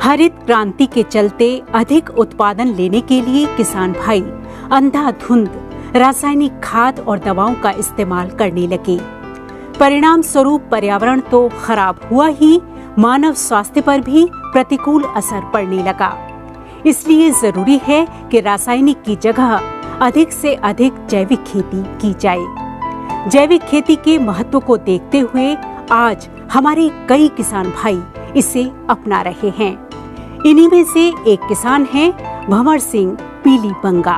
हरित क्रांति के चलते अधिक उत्पादन लेने के लिए किसान भाई अंधाधुंध रासायनिक खाद और दवाओं का इस्तेमाल करने लगे। परिणाम स्वरूप पर्यावरण तो खराब हुआ ही, मानव स्वास्थ्य पर भी प्रतिकूल असर पड़ने लगा। इसलिए जरूरी है कि रासायनिक की जगह अधिक से अधिक जैविक खेती की जाए। जैविक खेती के महत्व को देखते हुए आज हमारे कई किसान भाई इसे अपना रहे हैं। इन्हीं में से एक किसान हैं भंवर सिंह पीलीबंगा।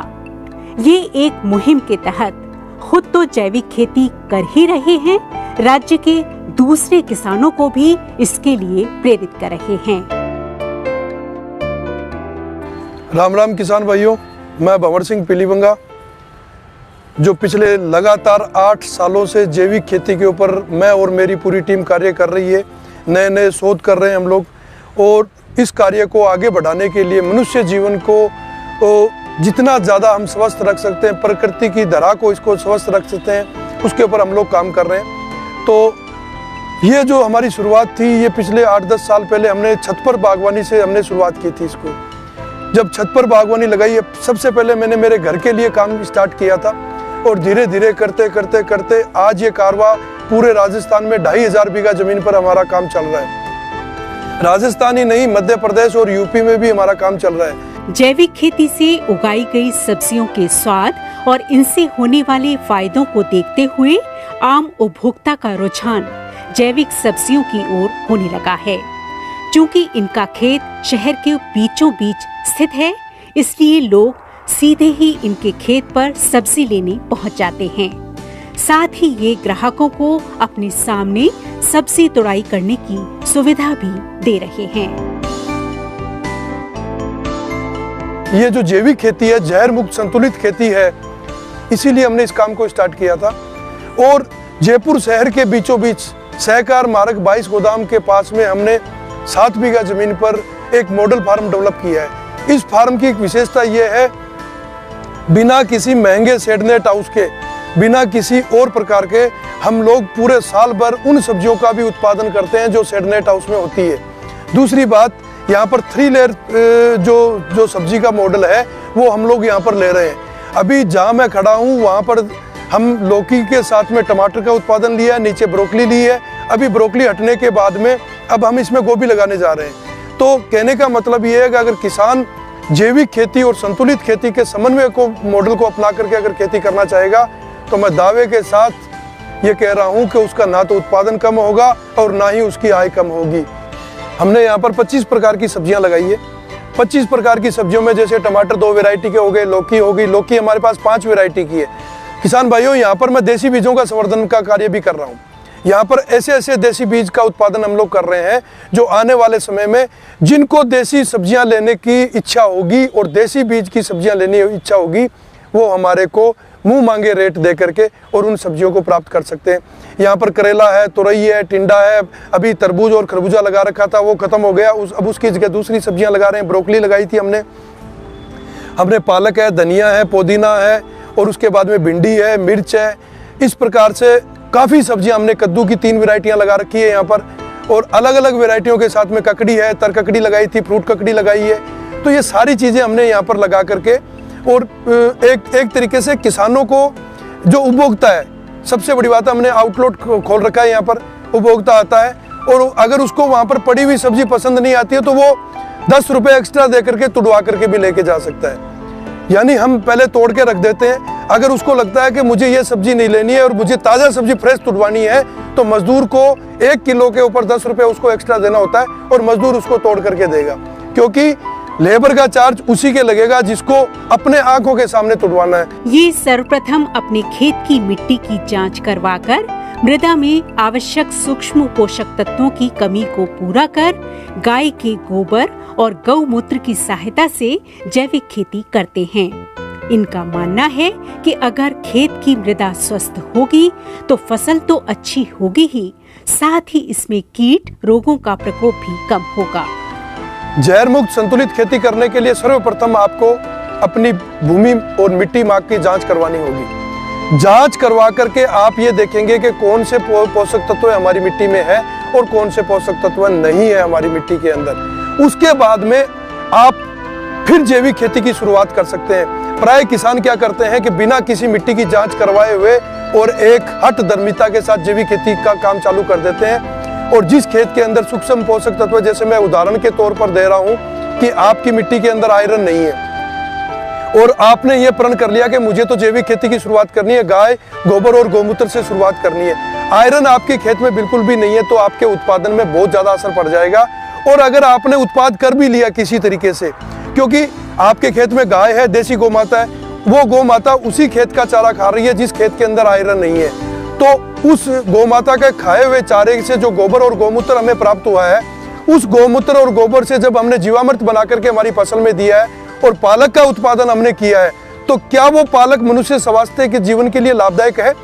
ये एक मुहिम के तहत खुद तो जैविक खेती कर ही रहे हैं, राज्य के दूसरे किसानों को भी इसके लिए प्रेरित कर रहे हैं। राम राम किसान भाइयों, मैं भंवर सिंह पीलीबंगा, जो पिछले लगातार 8 सालों से जैविक खेती के ऊपर मैं और मेरी पूरी टीम कार्य कर रही है। नए नए शोध कर रहे हैं हम लोग, और इस कार्य को आगे बढ़ाने के लिए मनुष्य जीवन को जितना ज़्यादा हम स्वस्थ रख सकते हैं, प्रकृति की धरा को इसको स्वस्थ रख सकते हैं, उसके ऊपर हम लोग काम कर रहे हैं। तो ये जो हमारी शुरुआत थी, ये पिछले 8-10 साल पहले हमने छत पर बागवानी से हमने शुरुआत की थी। इसको जब छत पर बागवानी लगाई, सबसे पहले मैंने मेरे घर के लिए काम स्टार्ट किया था, और धीरे धीरे करते करते करते आज ये कारवा पूरे राजस्थान में 2500 बीघा जमीन पर हमारा काम चल रहा है। राजस्थान ही नहीं, मध्य प्रदेश और यूपी में भी हमारा काम चल रहा है। जैविक खेती से उगाई गई सब्जियों के स्वाद और इनसे होने वाले फायदों को देखते हुए आम उपभोक्ता का रुझान जैविक सब्जियों की ओर होने लगा है। चूंकि इनका खेत शहर के बीचों बीच स्थित है, इसलिए लोग सीधे ही इनके खेत पर सब्जी लेने पहुंच जाते हैं। साथ ही ये ग्राहकों को अपने सामने सब्जी तुड़ाई करने की सुविधा भी दे रहे हैं। ये जो जैविक खेती है, जहर मुक्त संतुलित खेती है, इसीलिए हमने इस काम को स्टार्ट किया था। और जयपुर शहर के बीचों बीच सहकार मार्ग 22 गोदाम के पास में हमने 7 बीघा जमीन पर एक मॉडल फार्म डेवलप किया है। इस फार्म की एक विशेषता यह है, बिना किसी महंगे शेडनेट हाउस के, बिना किसी और प्रकार के, हम लोग पूरे साल भर उन सब्जियों का भी उत्पादन करते हैं जो शेडनेट हाउस में होती है। दूसरी बात, यहाँ पर 3 लेयर जो सब्जी का मॉडल है वो हम लोग यहाँ पर ले रहे हैं। अभी जहाँ मैं खड़ा हूँ वहाँ पर हम लौकी के साथ में टमाटर का उत्पादन लिया है, नीचे ब्रोकली ली है। अभी ब्रोकली हटने के बाद में अब हम इसमें गोभी लगाने जा रहे हैं। तो कहने का मतलब ये है कि अगर किसान जैविक खेती और संतुलित खेती के समन्वय को मॉडल को अपना करके अगर खेती करना चाहेगा, तो मैं दावे के साथ ये कह रहा हूँ कि उसका ना तो उत्पादन कम होगा और ना ही उसकी आय कम होगी। हमने यहाँ पर 25 प्रकार की सब्जियाँ लगाई है। 25 प्रकार की सब्जियों में जैसे टमाटर 2 वैरायटी के हो गए, लौकी होगी, लौकी हमारे पास 5 वैरायटी की है। किसान भाइयों, यहाँ पर मैं देसी बीजों का संवर्धन का कार्य भी कर रहा हूँ। यहाँ पर ऐसे ऐसे देसी बीज का उत्पादन हम लोग कर रहे हैं जो आने वाले समय में जिनको देसी सब्जियाँ लेने की इच्छा होगी और देसी बीज की सब्जियाँ लेने की इच्छा होगी, वो हमारे को मुंह मांगे रेट दे करके और उन सब्जियों को प्राप्त कर सकते हैं। यहाँ पर करेला है, तुरई है, टिंडा है, अभी तरबूज और खरबूजा लगा रखा था, वो खत्म हो गया। अब उसकी जगह दूसरी सब्जियाँ लगा रहे हैं। ब्रोकली लगाई थी हमने पालक है, धनिया है, पुदीना है, और उसके बाद में भिंडी है, मिर्च है। इस प्रकार से काफ़ी सब्जियाँ हमने, कद्दू की 3 वैरायटियाँ लगा रखी है यहाँ पर, और अलग अलग वैरायटियों के साथ में ककड़ी है, तर ककड़ी लगाई थी, फ्रूट ककड़ी लगाई है। तो ये सारी चीज़ें हमने यहाँ पर लगा करके, और एक तरीके से किसानों को, जो उपभोक्ता है, सबसे बड़ी बात है हमने आउटलेट खोल रखा है। यहाँ पर उपभोक्ता आता है और अगर उसको वहाँ पर पड़ी हुई सब्जी पसंद नहीं आती है तो वो 10 रुपये एक्स्ट्रा दे करके तुड़वा करके भी लेके जा सकता है। यानी हम पहले तोड़ के रख देते हैं। अगर उसको लगता है कि मुझे ये सब्जी नहीं लेनी है और मुझे ताज़ा सब्जी फ्रेश तुड़वानी है, तो मजदूर को 1 किलो के ऊपर 10 रुपये उसको एक्स्ट्रा देना होता है और मजदूर उसको तोड़ करके देगा, क्योंकि लेबर का चार्ज उसी के लगेगा जिसको अपने आंखों के सामने तुड़वाना है। ये सर्वप्रथम अपने खेत की मिट्टी की जांच करवाकर मृदा में आवश्यक सूक्ष्म पोषक तत्वों की कमी को पूरा कर गाय के गोबर और गौमूत्र की सहायता से जैविक खेती करते हैं। इनका मानना है कि अगर खेत की मृदा स्वस्थ होगी तो फसल तो अच्छी होगी ही, साथ ही इसमें कीट रोगों का प्रकोप भी कम होगा। जहर मुक्त संतुलित खेती करने के लिए सर्वप्रथम आपको अपनी भूमि और मिट्टी माप की जांच करवानी होगी। जांच करवा करके आप ये देखेंगे कि कौन से पोषक तत्व हमारी मिट्टी में है और कौन से पोषक तत्व नहीं है हमारी मिट्टी के अंदर। उसके बाद में आप फिर जैविक खेती की शुरुआत कर सकते हैं। प्राय किसान क्या करते हैं कि बिना किसी मिट्टी की जांच करवाए हुए और एक हठ धर्मिता के साथ जैविक खेती का काम चालू कर देते हैं। और जिस खेत के अंदर सूक्ष्म पोषक तत्व, जैसे मैं उदाहरण के तौर पर दे रहा हूं कि आपकी मिट्टी के अंदर आयरन नहीं है और आपने ये प्रण कर लिया कि मुझे तो जैविक खेती की शुरुआत करनी है, गाय गोबर और गौमूत्र से शुरुआत करनी है, आयरन आपके खेत में बिल्कुल भी नहीं है, तो आपके उत्पादन में बहुत ज्यादा असर पड़ जाएगा। और अगर आपने उत्पाद कर भी लिया किसी तरीके से, क्योंकि आपके खेत में गाय है, देसी गौ माता है, वो गौ माता उसी खेत का चारा खा रही है जिस खेत के अंदर आयरन नहीं है, तो उस गौ माता के खाए हुए चारे से जो गोबर और गौमूत्र हमें प्राप्त हुआ है, उस गौमूत्र और गोबर से जब हमने जीवामृत बना करके हमारी फसल में दिया है और पालक का उत्पादन हमने किया है, तो क्या वो पालक मनुष्य स्वास्थ्य के जीवन के लिए लाभदायक है?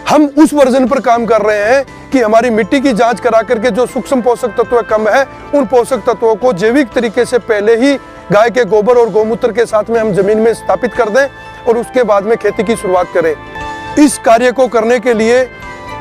हम उस वर्जन पर काम कर रहे हैं कि हमारी मिट्टी की जांच करा करके जो सूक्ष्म पोषक तत्व कम है, उन पोषक तत्वों को जैविक तरीके से पहले ही गाय के गोबर और गौमूत्र के साथ में हम जमीन में स्थापित कर दें और उसके बाद में खेती की शुरुआत करें। इस कार्य को करने के लिए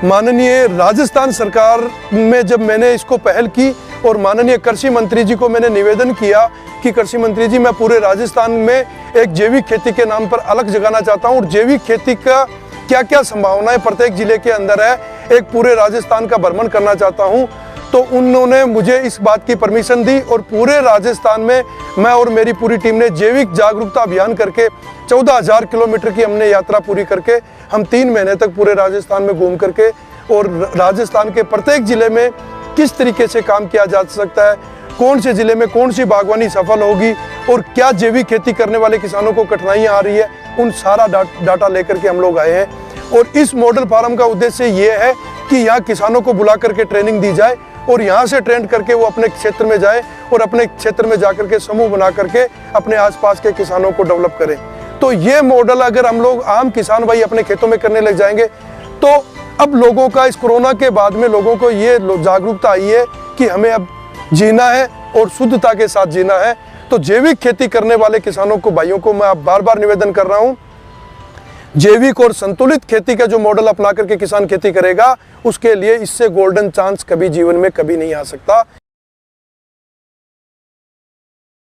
माननीय राजस्थान सरकार में जब मैंने इसको पहल की और माननीय कृषि मंत्री जी को मैंने निवेदन किया कि कृषि मंत्री जी, मैं पूरे राजस्थान में एक जैविक खेती के नाम पर अलग जगाना चाहता हूँ और जैविक खेती का क्या क्या संभावनाएं प्रत्येक जिले के अंदर है, एक पूरे राजस्थान का भ्रमण करना चाहता हूं, तो उन्होंने मुझे इस बात की परमिशन दी और पूरे राजस्थान में मैं और मेरी पूरी टीम ने जैविक जागरूकता अभियान करके 14,000 किलोमीटर की हमने यात्रा पूरी करके हम 3 महीने तक पूरे राजस्थान में घूम करके और राजस्थान के प्रत्येक जिले में किस तरीके से काम किया जा सकता है, कौन से जिले में कौन सी बागवानी सफल होगी और क्या जैविक खेती करने वाले किसानों को कठिनाइयाँ आ रही है, उन सारा डाटा लेकर के हम लोग आए हैं। और इस मॉडल फार्म का उद्देश्य ये है कि यहाँ किसानों को बुला करके ट्रेनिंग दी जाए और यहाँ से ट्रेन करके वो अपने क्षेत्र में जाए और अपने क्षेत्र में जाकर के समूह बना करके अपने आसपास के किसानों को डेवलप करें। तो ये मॉडल अगर हम लोग आम किसान भाई अपने खेतों में करने लग जाएंगे, तो अब लोगों का इस कोरोना के बाद में लोगों को ये जागरूकता आई है कि हमें अब जीना है और शुद्धता के साथ जीना है। तो जैविक खेती करने वाले किसानों को, भाइयों को मैं बार बार निवेदन कर रहा हूँ, जैविक और संतुलित खेती का जो मॉडल अपना करके किसान खेती करेगा, उसके लिए इससे गोल्डन चांस कभी जीवन में कभी नहीं आ सकता।